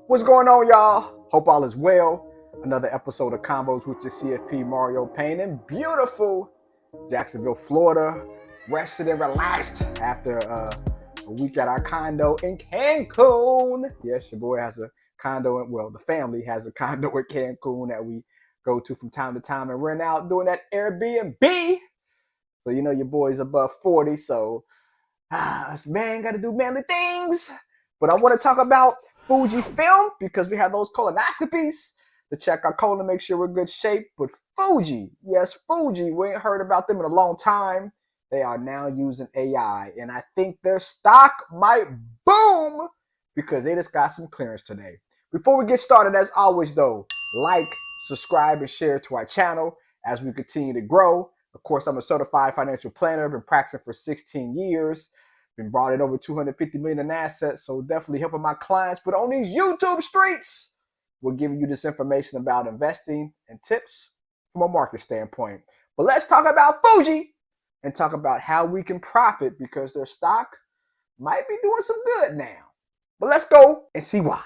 What's going on, y'all? Hope all is well. Another episode of Combos with your CFP Mario Payne in beautiful Jacksonville, Florida. Rested and relaxed after a week at our condo in Cancun. Yes, your boy has a condo, well, the family has a condo in Cancun that we go to from time to time and rent out doing that Airbnb. So, you know, your boy's above 40, so us man got to do manly things. But I want to talk about Fujifilm because we have those colonoscopies to check our colon to make sure we're in good shape. But Fuji, yes, Fuji, we ain't heard about them in a long time. They are now using AI, and I think their stock might boom because they just got some clearance today. Before we get started, as always, though, like, subscribe, and share to our channel as we continue to grow. Of course, I'm a certified financial planner. I've been practicing for 16 years. Been brought in over 250 million in assets, so definitely helping my clients. But on these YouTube streets, we're giving you this information about investing and tips from a market standpoint. But let's talk about Fuji and talk about how we can profit because their stock might be doing some good now. But let's go and see why.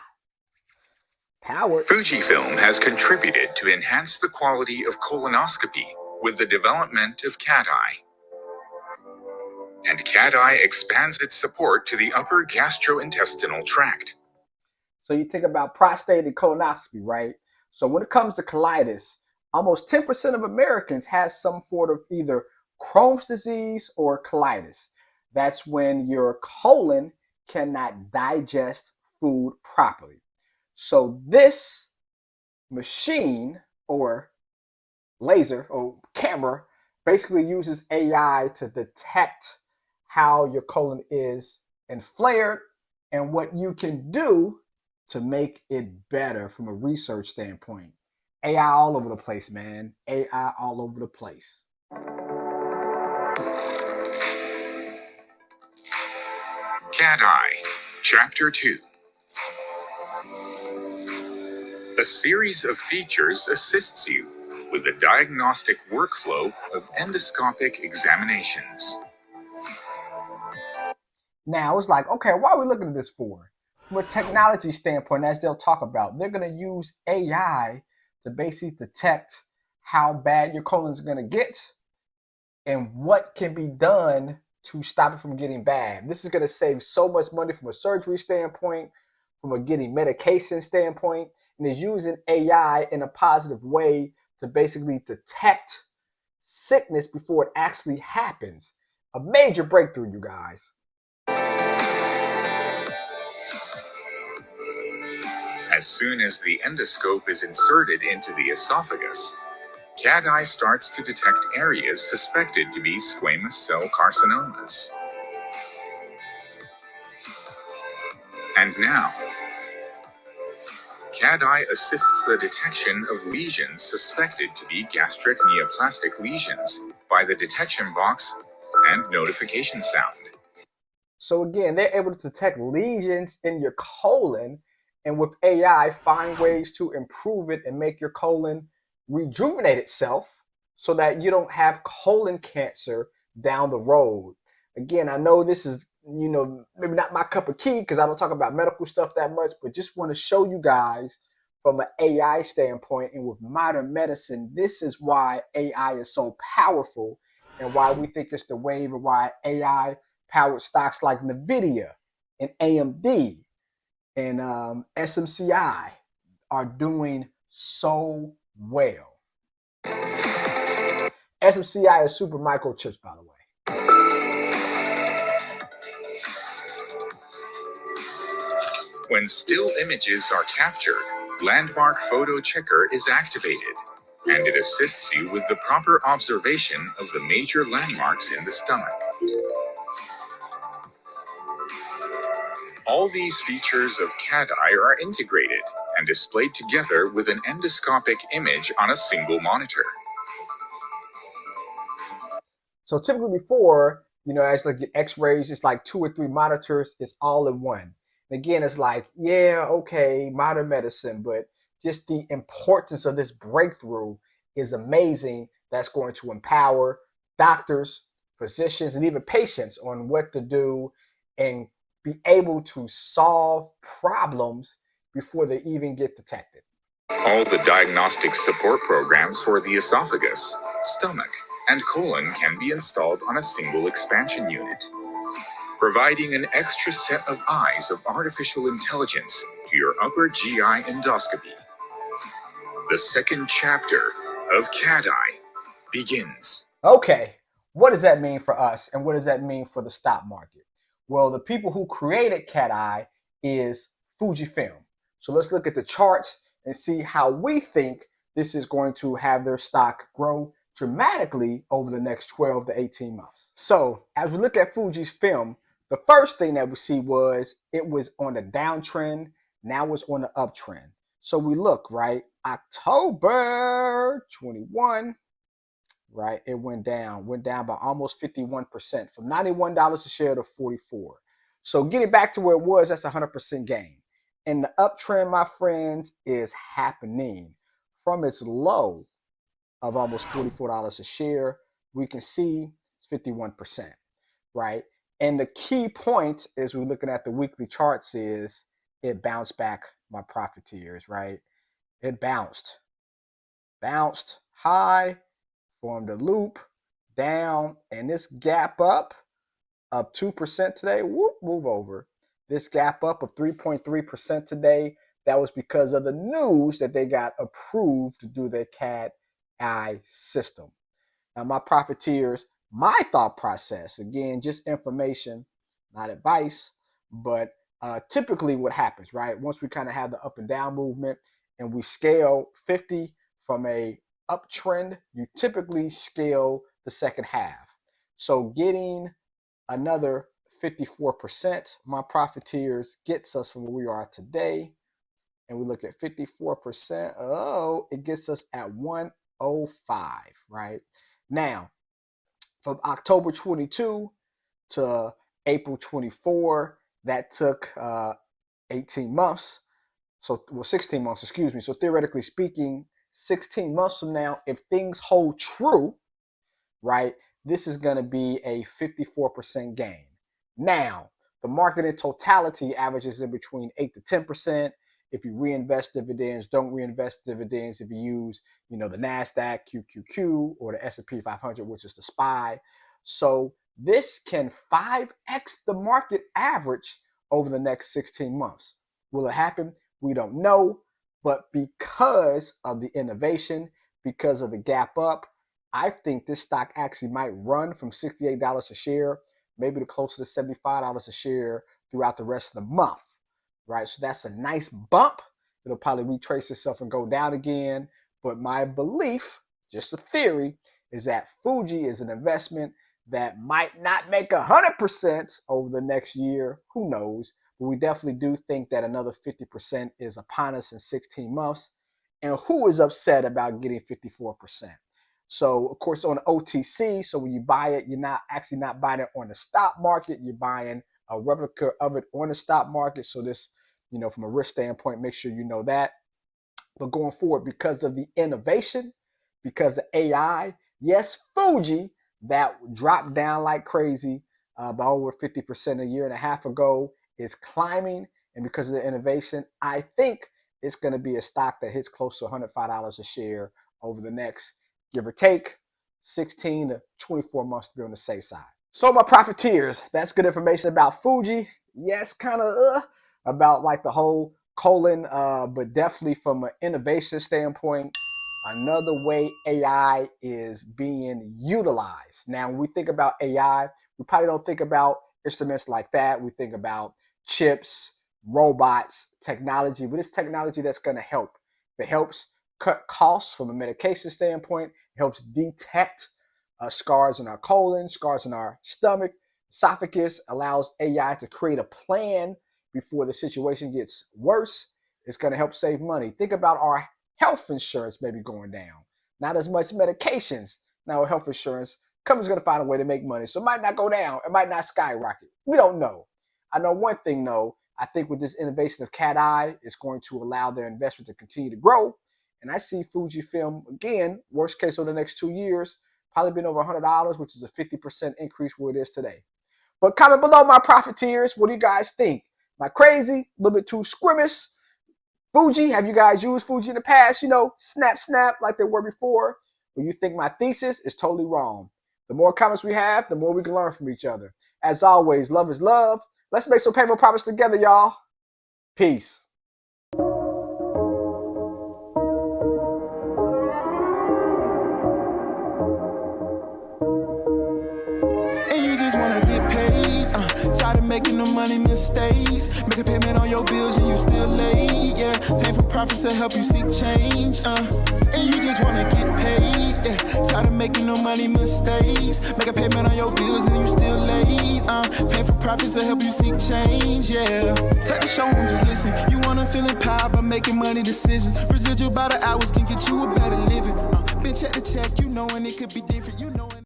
Fujifilm has contributed to enhance the quality of colonoscopy with the development of CAT-eye. And CAT-eye expands its support to the upper gastrointestinal tract. So you think about prostate and colonoscopy, right? So when it comes to colitis, almost 10% of Americans has some sort of either Crohn's disease or colitis. That's when your colon cannot digest food properly. So this machine or laser or camera basically uses AI to detect how your colon is inflamed and what you can do to make it better from a research standpoint. AI all over the place, man. AI all over the place. CAT-eye, Chapter 2. A series of features assists you with the diagnostic workflow of endoscopic examinations. Now it's like, okay, why are we looking at this for? From a technology standpoint, as they'll talk about, they're going to use AI to basically detect how bad your colon is going to get and what can be done to stop it from getting bad. This is going to save so much money from a surgery standpoint, from a getting medication standpoint, and is using AI in a positive way to basically detect sickness before it actually happens. A major breakthrough, you guys. As soon as the endoscope is inserted into the esophagus, CAT-eye starts to detect areas suspected to be squamous cell carcinomas. And now, CAT-eye assists the detection of lesions suspected to be gastric neoplastic lesions by the detection box and notification sound. So again, they're able to detect lesions in your colon and with AI find ways to improve it and make your colon rejuvenate itself so that you don't have colon cancer down the road. Again, I know this is, maybe not my cup of tea because I don't talk about medical stuff that much, but just want to show you guys from an AI standpoint and with modern medicine, this is why AI is so powerful and why we think it's the wave and why AI powered stocks like NVIDIA and AMD and SMCI are doing so well. SMCI is super microchips, by the way. When still images are captured, Landmark Photo Checker is activated, and it assists you with the proper observation of the major landmarks in the stomach. All these features of CAT-eye are integrated and displayed together with an endoscopic image on a single monitor. So typically before, as like your x-rays, it's like 2 or 3 monitors, it's all in one. And again, it's like, yeah, okay, modern medicine, but just the importance of this breakthrough is amazing. That's going to empower doctors, physicians, and even patients on what to do and be able to solve problems before they even get detected. All the diagnostic support programs for the esophagus, stomach, and colon can be installed on a single expansion unit, providing an extra set of eyes of artificial intelligence to your upper GI endoscopy. The second chapter of Cat Eye begins. Okay, what does that mean for us, and what does that mean for the stock market? Well, the people who created Cat Eye is Fujifilm. So let's look at the charts and see how we think this is going to have their stock grow dramatically over the next 12 to 18 months. So as we look at Fuji's film, the first thing that we see was it was on a downtrend, now it's on the uptrend. So we look, right, October 21, right, it went down by almost 51%, from $91 a share to 44. So getting back to where it was, that's 100% gain. And the uptrend, my friends, is happening. From its low of almost $44 a share, we can see it's 51%, right? And the key point is we're looking at the weekly charts is it bounced back, my profiteers, right? It bounced high, formed a loop, down, and this gap up 2% today, whoop, move over. This gap up of 3.3% today, that was because of the news that they got approved to do their Cat Eye system. Now, my profiteers, my thought process, again, just information, not advice, but typically what happens, right? Once we kind of have the up and down movement and we scale 50 from a uptrend, you typically scale the second half. So getting another 54%, my profiteers, gets us from where we are today. And we look at 54%, oh, it gets us at 105, right? Now, from October 22 to April 24, that took 18 months. So, well, 16 months, excuse me. So theoretically speaking, 16 months from now, if things hold true, right, this is going to be a 54% gain. Now, the market in totality averages in between 8 to 10%. If you reinvest dividends, don't reinvest dividends. If you use, the NASDAQ, QQQ, or the S&P 500, which is the SPY. So this can 5x the market average over the next 16 months. Will it happen? We don't know. But because of the innovation, because of the gap up, I think this stock actually might run from $68 a share, maybe to closer to $75 a share throughout the rest of the month, right? So that's a nice bump. It'll probably retrace itself and go down again. But my belief, just a theory, is that Fuji is an investment that might not make 100% over the next year. Who knows? But we definitely do think that another 50% is upon us in 16 months. And who is upset about getting 54%? So, of course, on OTC, so when you buy it, you're not buying it on the stock market. You're buying a replica of it on the stock market. So this, from a risk standpoint, make sure you know that. But going forward, because of the innovation, because the AI, yes, Fuji, that dropped down like crazy by over 50% a year and a half ago, is climbing. And because of the innovation, I think it's going to be a stock that hits close to $105 a share over the next, give or take, 16 to 24 months to be on the safe side. So my profiteers, that's good information about Fuji. Yes, kind of about like the whole colon, but definitely from an innovation standpoint, another way AI is being utilized. Now, when we think about AI, we probably don't think about instruments like that. We think about chips, robots, technology, but it's technology that's going to help. It helps cut costs from a medication standpoint. It helps detect scars in our colon, scars in our stomach, esophagus, allows AI to create a plan before the situation gets worse. It's going to help save money. Think about our health insurance maybe going down. Not as much medications. Now, health insurance, company's going to find a way to make money. So it might not go down. It might not skyrocket. We don't know. I know one thing, though. I think with this innovation of Cat Eye, it's going to allow their investment to continue to grow. And I see Fujifilm, again, worst case over the next 2 years, probably been over $100, which is a 50% increase where it is today. But comment below, my profiteers. What do you guys think? Am I crazy? A little bit too squeamish? Fuji, have you guys used Fuji in the past? You know, snap, snap like they were before. Well, you think my thesis is totally wrong. The more comments we have, the more we can learn from each other. As always, love is love. Let's make some payment profits together, y'all. Peace. And you just wanna get paid, tired of making the money mistakes. Make a payment on your bills and you still late, yeah. Pay for profits to help you seek change, and you just wanna get paid, yeah. Tired of making the money mistakes. Make a payment on your bills and you still late, pay for profits to help you seek change, yeah. Let the show just listen. You wanna feel empowered by making money decisions. Residual by the hours can get you a better living. Bitch at the check, you know, and it could be different, you know.